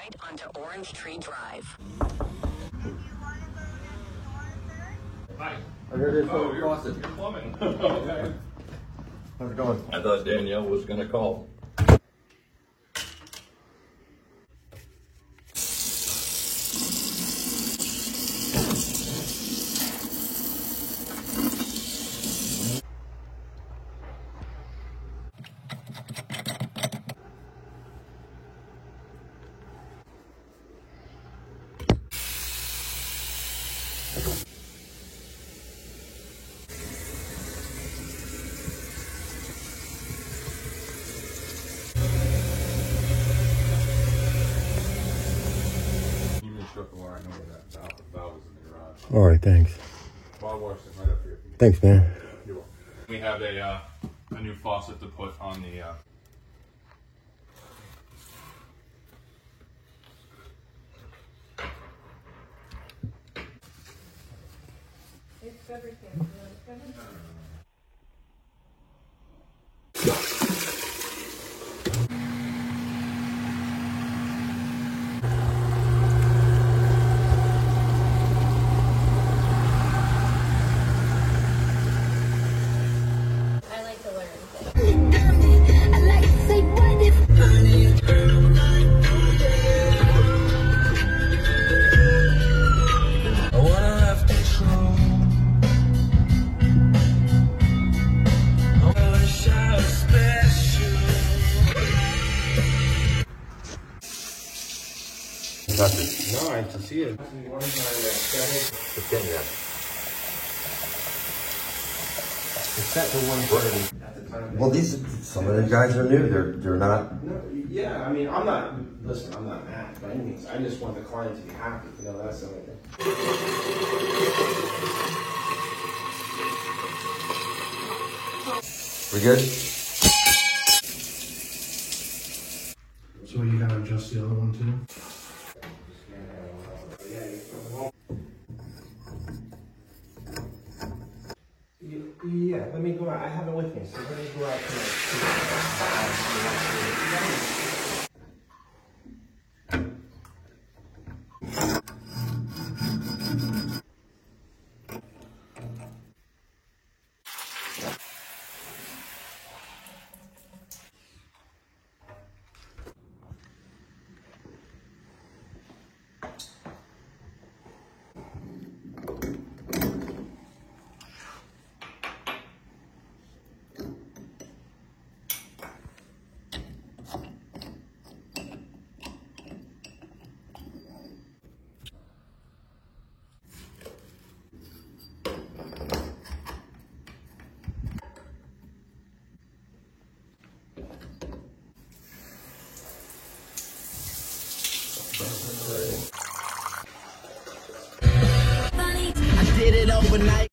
right onto Orange Tree Drive. Hi. I heard it's Oh, your faucet. you're plumbing. Okay. How's it going? I thought Danielle was gonna call. You may shut the wire. I know where that valve is in the garage. All right, thanks. Well, wash it right up here. Thanks, man. You're welcome. We have a new faucet to put on the. It's everything. I like to learn things. I like to say what if I wanna have control. I wish I was special. No, I can see it. It's set to 130. Well, some of the guys are new. They're not. No, yeah, I mean, I'm not mad by any means. I just want the client to be happy. You know, that's the only thing. We good? So you gotta adjust the other one too? Yeah, let me go out. I have it with me, so let me go out I did it overnight.